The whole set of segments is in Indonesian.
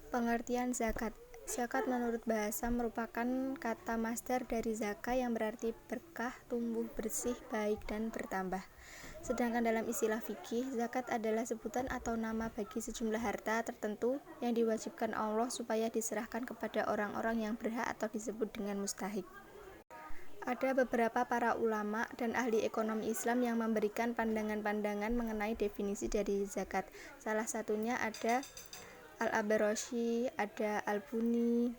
Pengertian zakat. Zakat menurut bahasa merupakan kata masdar dari zaka yang berarti berkah, tumbuh, bersih, baik, dan bertambah. Sedangkan dalam istilah fikih, zakat adalah sebutan atau nama bagi sejumlah harta tertentu yang diwajibkan Allah supaya diserahkan kepada orang-orang yang berhak atau disebut dengan mustahik. Ada beberapa para ulama dan ahli ekonomi Islam yang memberikan pandangan-pandangan mengenai definisi dari zakat. Salah satunya ada Al-Abaroshi, ada Al-Buni,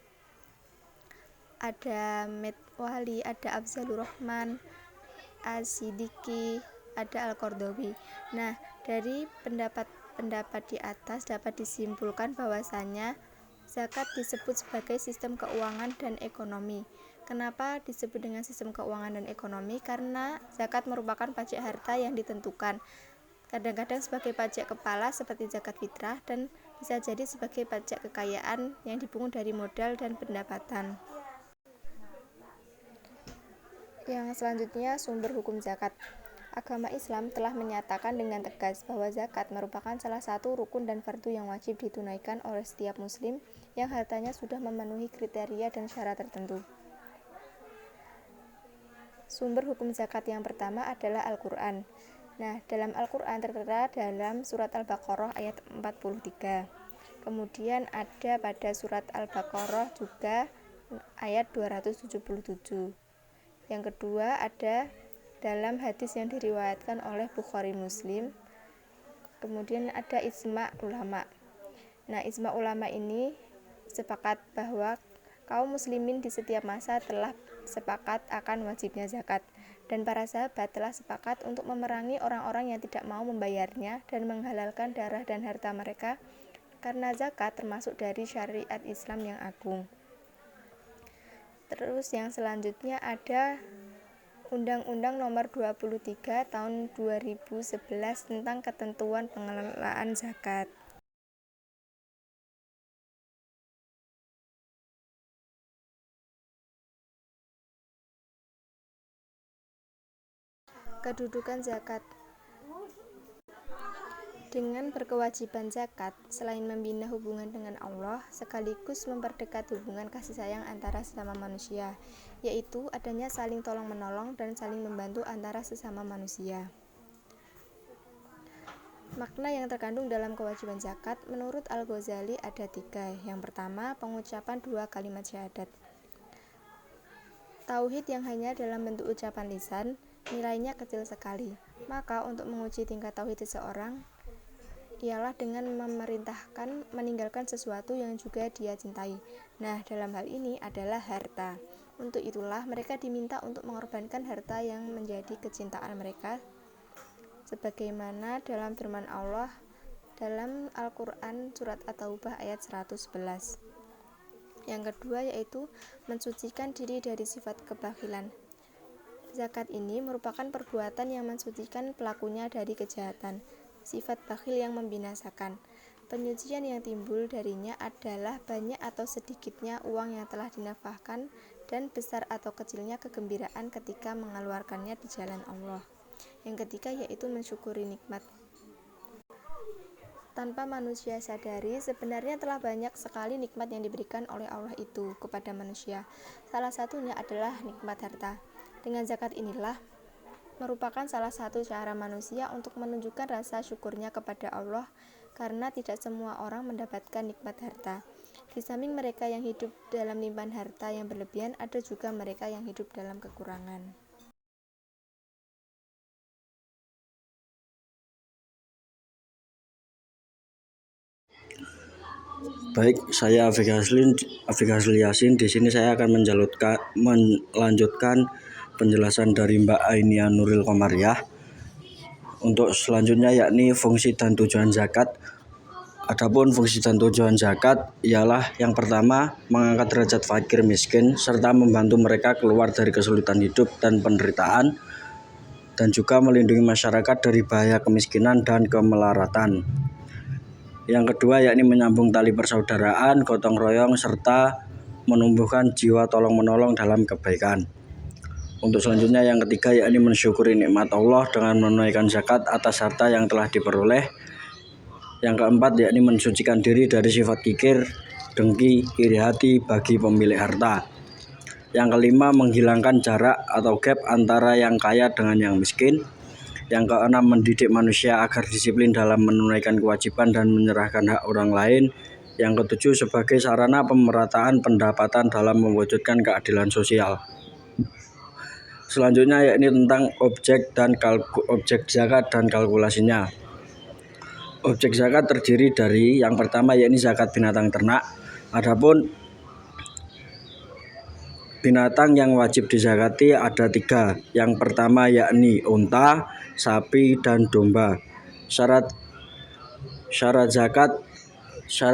ada Medwali, ada Afzalur Rahman, Az-Siddiqi, ada Al-Qardawi. Nah, dari pendapat di atas dapat disimpulkan bahwasanya zakat disebut sebagai sistem keuangan dan ekonomi. Kenapa disebut dengan sistem keuangan dan ekonomi? Karena zakat merupakan pajak harta yang ditentukan. Kadang-kadang sebagai pajak kepala seperti zakat fitrah dan bisa jadi sebagai pajak kekayaan yang dipungut dari modal dan pendapatan. Yang selanjutnya, sumber hukum zakat. Agama Islam telah menyatakan dengan tegas bahwa zakat merupakan salah satu rukun dan fardu yang wajib ditunaikan oleh setiap muslim yang hartanya sudah memenuhi kriteria dan syarat tertentu. Sumber hukum zakat yang pertama adalah Al-Quran. Nah, dalam Al-Quran tertera dalam surat Al-Baqarah ayat 43. Kemudian ada pada surat Al-Baqarah juga ayat 277. Yang kedua ada dalam hadis yang diriwayatkan oleh Bukhari Muslim. Kemudian ada ijma ulama. Nah, ijma ulama ini sepakat bahwa kaum muslimin di setiap masa telah sepakat akan wajibnya zakat, dan para sahabat telah sepakat untuk memerangi orang-orang yang tidak mau membayarnya dan menghalalkan darah dan harta mereka, karena zakat termasuk dari syariat Islam yang agung. Terus yang selanjutnya ada Undang-Undang Nomor 23 Tahun 2011 tentang ketentuan pengelolaan zakat. Kedudukan zakat. Dengan berkewajiban zakat, selain membina hubungan dengan Allah, sekaligus memperdekat hubungan kasih sayang antara sesama manusia, yaitu adanya saling tolong-menolong dan saling membantu antara sesama manusia. Makna yang terkandung dalam kewajiban zakat menurut Al-Ghazali ada 3. Yang pertama, pengucapan 2 kalimat syahadat. Tauhid yang hanya dalam bentuk ucapan lisan nilainya kecil sekali. Maka untuk menguji tingkat tauhid seseorang ialah dengan memerintahkan meninggalkan sesuatu yang juga dia cintai. Nah, dalam hal ini adalah harta. Untuk itulah mereka diminta untuk mengorbankan harta yang menjadi kecintaan mereka, sebagaimana dalam firman Allah dalam Al-Quran surat At-Taubah ayat 111. Yang kedua yaitu mensucikan diri dari sifat kebakhilan. Zakat ini merupakan perbuatan yang mensucikan pelakunya dari kejahatan, sifat bakhil yang membinasakan. Penyucian yang timbul darinya adalah banyak atau sedikitnya uang yang telah dinafkahkan dan besar atau kecilnya kegembiraan ketika mengeluarkannya di jalan Allah. Yang ketiga yaitu mensyukuri nikmat. Tanpa manusia sadari, sebenarnya telah banyak sekali nikmat yang diberikan oleh Allah itu kepada manusia. Salah satunya adalah nikmat harta. Dengan zakat inilah merupakan salah satu cara manusia untuk menunjukkan rasa syukurnya kepada Allah, karena tidak semua orang mendapatkan nikmat harta. Di samping mereka yang hidup dalam limpahan harta yang berlebihan, ada juga mereka yang hidup dalam kekurangan. Baik, saya Afik Hasli Yasin. Di sini saya akan melanjutkan penjelasan dari Mbak Ainia Nuril Komariah. Untuk selanjutnya yakni fungsi dan tujuan zakat. Adapun fungsi dan tujuan zakat ialah yang pertama, mengangkat derajat fakir miskin serta membantu mereka keluar dari kesulitan hidup dan penderitaan, dan juga melindungi masyarakat dari bahaya kemiskinan dan kemelaratan. Yang kedua yakni menyambung tali persaudaraan, gotong royong, serta menumbuhkan jiwa tolong-menolong dalam kebaikan. Untuk selanjutnya yang ketiga yakni mensyukuri nikmat Allah dengan menunaikan zakat atas harta yang telah diperoleh. Yang keempat yakni mensucikan diri dari sifat kikir dengki, iri hati bagi pemilik harta. Yang kelima, menghilangkan jarak atau gap antara yang kaya dengan yang miskin. Yang keenam, mendidik manusia agar disiplin dalam menunaikan kewajiban dan menyerahkan hak orang lain. Yang ketujuh, sebagai sarana pemerataan pendapatan dalam mewujudkan keadilan sosial. Selanjutnya yakni tentang objek zakat dan kalkulasinya. Objek zakat terdiri dari yang pertama yakni zakat binatang ternak. Adapun binatang yang wajib dizakati ada 3. Yang pertama yakni unta, sapi, dan domba. Syarat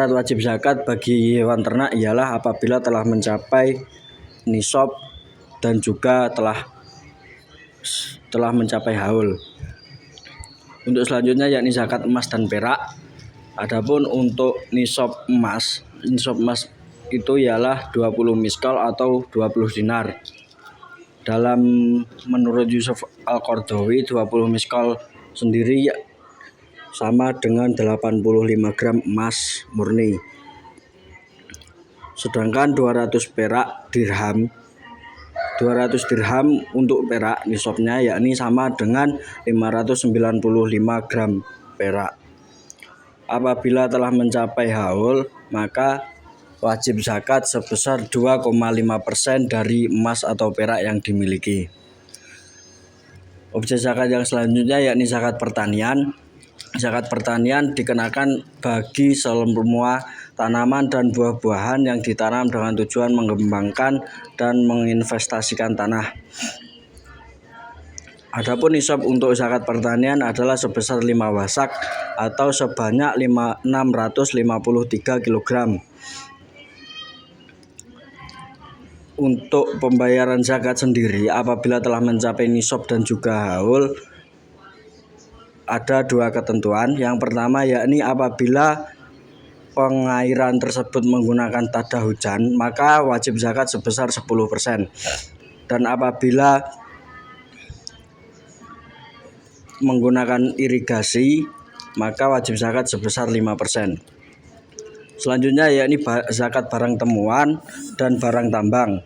wajib zakat bagi hewan ternak ialah apabila telah mencapai nisab dan juga telah mencapai haul. Untuk selanjutnya yakni zakat emas dan perak. Adapun untuk nisab emas itu ialah 20 miskal atau 20 dinar. Menurut Yusuf Al-Qaradawi, 20 miskal sendiri sama dengan 85 gram emas murni. Sedangkan 200 dirham untuk perak nisabnya yakni sama dengan 595 gram perak. Apabila telah mencapai haul, maka wajib zakat sebesar 2,5% dari emas atau perak yang dimiliki. Objek zakat yang selanjutnya yakni zakat pertanian. Zakat pertanian dikenakan bagi semua tanaman dan buah-buahan yang ditanam dengan tujuan mengembangkan dan menginvestasikan tanah. Adapun nisab untuk zakat pertanian adalah sebesar 5 wasak atau sebanyak 653 kg. Untuk pembayaran zakat sendiri apabila telah mencapai nisab dan juga haul ada 2 ketentuan. Yang pertama yakni apabila pengairan tersebut menggunakan tada hujan maka wajib zakat sebesar 10%. Dan apabila menggunakan irigasi maka wajib zakat sebesar 5%. Selanjutnya yakni zakat barang temuan dan barang tambang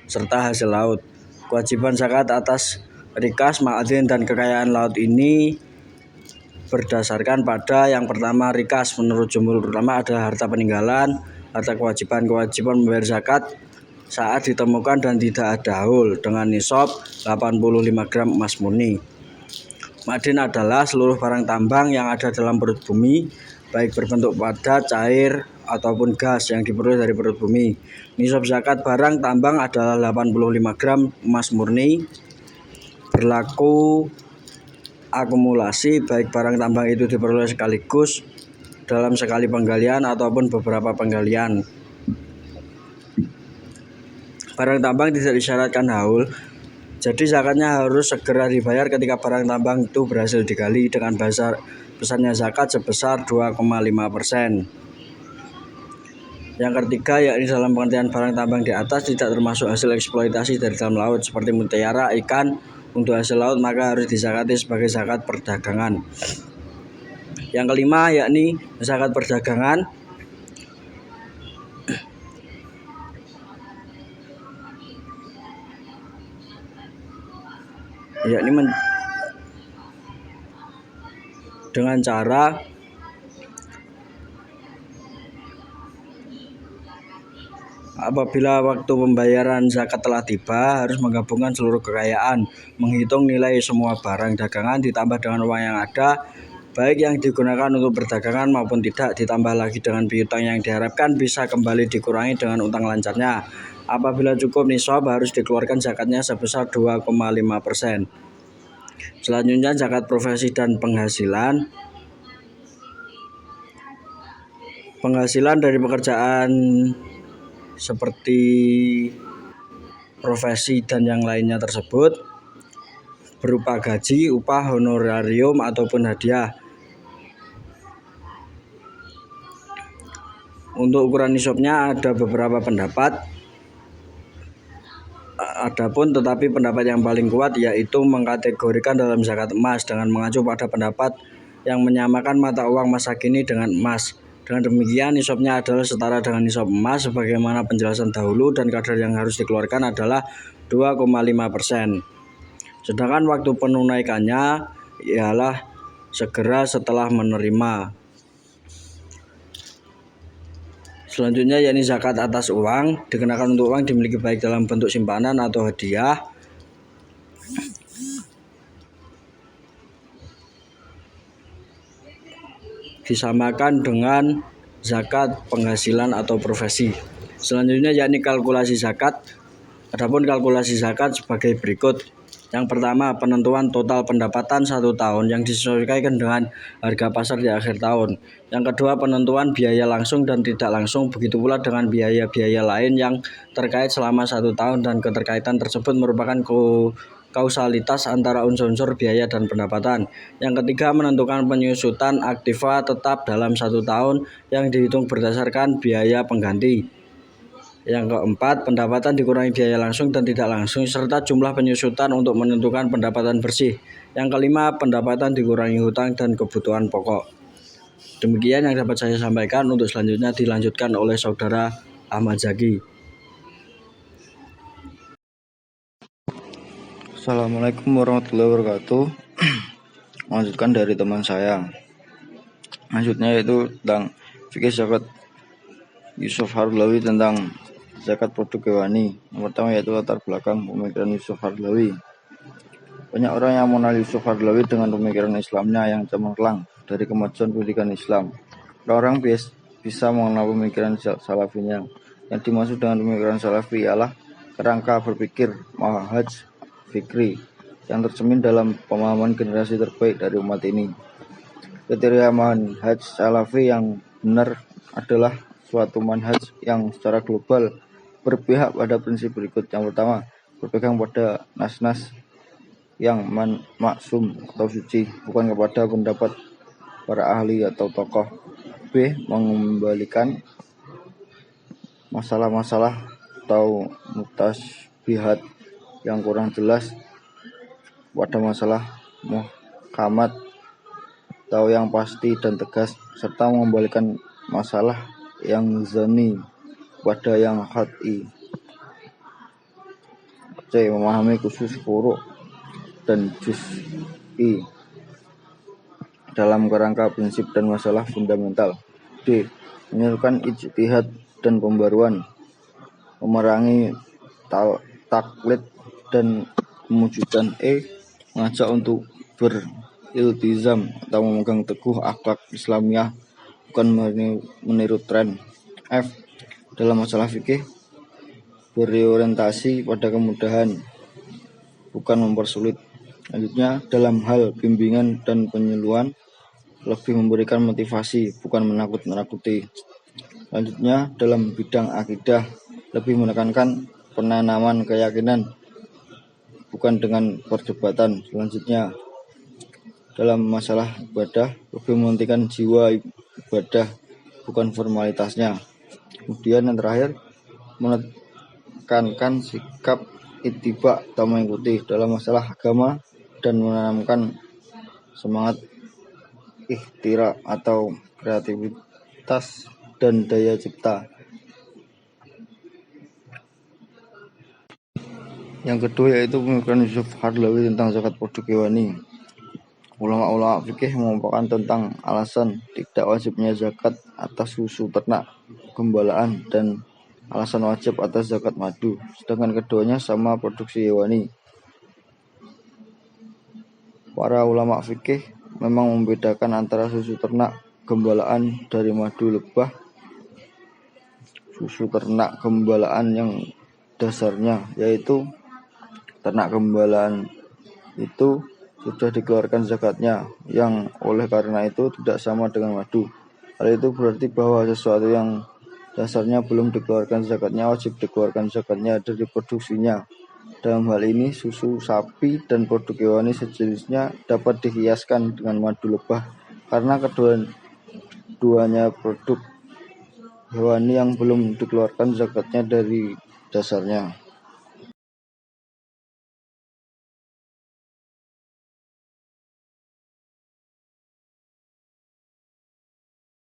serta hasil laut. Kewajiban zakat atas rikas, ma'adin, dan kekayaan laut ini berdasarkan pada yang pertama rikas. Menurut jumhur ulama adalah harta peninggalan, harta kewajiban membayar zakat saat ditemukan dan tidak ada haul dengan nisab 85 gram emas murni. Ma'adin adalah seluruh barang tambang yang ada dalam perut bumi, baik berbentuk padat, cair, ataupun gas yang diperoleh dari perut bumi. Nisab zakat barang tambang adalah 85 gram emas murni. Berlaku akumulasi baik barang tambang itu diperoleh sekaligus dalam sekali penggalian ataupun beberapa penggalian. Barang tambang tidak disyaratkan haul, jadi zakatnya harus segera dibayar ketika barang tambang itu berhasil digali dengan besarnya zakat sebesar 2,5%. Yang ketiga yakni dalam pengertian barang tambang di atas tidak termasuk hasil eksploitasi dari dalam laut seperti mutiara, ikan. Untuk hasil laut maka harus dizakati sebagai zakat perdagangan. Yang kelima yakni zakat perdagangan. Yakni dengan cara apabila waktu pembayaran zakat telah tiba, harus menggabungkan seluruh kekayaan, menghitung nilai semua barang dagangan ditambah dengan uang yang ada, baik yang digunakan untuk perdagangan maupun tidak, ditambah lagi dengan piutang yang diharapkan bisa kembali dikurangi dengan utang lancarnya. Apabila cukup nisab harus dikeluarkan zakatnya sebesar 2,5%. Selanjutnya zakat profesi dan penghasilan. Penghasilan dari pekerjaan seperti profesi dan yang lainnya tersebut berupa gaji, upah, honorarium, ataupun hadiah. Untuk ukuran nisabnya ada beberapa pendapat. Tetapi pendapat yang paling kuat yaitu mengkategorikan dalam zakat emas dengan mengacu pada pendapat yang menyamakan mata uang masa kini dengan emas. Dengan demikian nisabnya adalah setara dengan nisab emas sebagaimana penjelasan dahulu, dan kadar yang harus dikeluarkan adalah 2,5%. Sedangkan waktu penunaikannya ialah segera setelah menerima. Selanjutnya yakni zakat atas uang. Dikenakan untuk uang dimiliki baik dalam bentuk simpanan atau hadiah. Disamakan dengan zakat penghasilan atau profesi. Selanjutnya yakni kalkulasi zakat. Adapun kalkulasi zakat sebagai berikut. Yang pertama, penentuan total pendapatan 1 tahun yang disesuaikan dengan harga pasar di akhir tahun. Yang kedua, penentuan biaya langsung dan tidak langsung, begitu pula dengan biaya-biaya lain yang terkait selama 1 tahun, dan keterkaitan tersebut merupakan kausalitas antara unsur-unsur biaya dan pendapatan. Yang ketiga, menentukan penyusutan aktiva tetap dalam 1 tahun yang dihitung berdasarkan biaya pengganti. Yang keempat, pendapatan dikurangi biaya langsung dan tidak langsung serta jumlah penyusutan untuk menentukan pendapatan bersih. Yang kelima, pendapatan dikurangi hutang dan kebutuhan pokok. Demikian yang dapat saya sampaikan. Untuk selanjutnya dilanjutkan oleh Saudara Ahmad Zaki. Assalamualaikum warahmatullahi wabarakatuh. Lanjutkan dari teman saya. Lanjutnya yaitu tentang fikih zakat Yusuf Harlawi tentang zakat produk hewani. Yang pertama yaitu latar belakang pemikiran Yusuf Harlawi. Banyak orang yang mengenal Yusuf Harlawi dengan pemikiran Islamnya yang cemerlang dari kemajuan pendidikan Islam. Orang bisa mengenal pemikiran salafinya. Yang dimaksud dengan pemikiran salafi ialah kerangka berpikir manhaj fikri yang tercermin dalam pemahaman generasi terbaik dari umat ini. Kriteria manhaj salafi yang benar adalah suatu manhaj yang secara global berpihak pada prinsip berikut. Yang pertama, berpegang pada nas-nas yang maksum atau suci, bukan kepada pendapat para ahli atau tokoh. B. Mengembalikan masalah-masalah atau mutasbihat yang kurang jelas pada masalah muhkamat atau yang pasti dan tegas, serta mengembalikan masalah yang zani pada yang khati. C. Memahami khusus furu' dan juz'i dalam kerangka prinsip dan masalah fundamental. D. Menyerukan ijtihad dan pembaruan, memerangi taklid dan kewujudan. E. Mengajak untuk beriltizam atau memegang teguh akhlak Islamiyah, bukan meniru tren. F. Dalam masalah fikih berorientasi pada kemudahan, bukan mempersulit. Selanjutnya, dalam hal bimbingan dan penyuluhan lebih memberikan motivasi, bukan menakut-nakuti. Selanjutnya, dalam bidang akidah lebih menekankan penanaman keyakinan, bukan dengan perdebatan. Selanjutnya, dalam masalah ibadah lebih mementingkan jiwa ibadah, bukan formalitasnya. Kemudian yang terakhir, menekankan sikap ittiba atau mengikuti dalam masalah agama dan menanamkan semangat ikhtira atau kreativitas dan daya cipta. Yang kedua yaitu pemikiran Yusuf Harlawi tentang zakat produk hewani. Ulama-ulama fikih mengumpulkan tentang alasan tidak wajibnya zakat atas susu ternak gembalaan dan alasan wajib atas zakat madu, sedangkan keduanya sama produksi hewani. Para ulama fikih memang membedakan antara susu ternak gembalaan dari madu lebah. Susu ternak gembalaan yang dasarnya yaitu ternak gembalaan itu sudah dikeluarkan zakatnya, yang oleh karena itu tidak sama dengan madu. Hal itu berarti bahwa sesuatu yang dasarnya belum dikeluarkan zakatnya wajib dikeluarkan zakatnya dari produksinya. Dalam hal ini susu sapi dan produk hewani sejenisnya dapat dihiaskan dengan madu lebah karena keduanya produk hewani yang belum dikeluarkan zakatnya dari dasarnya.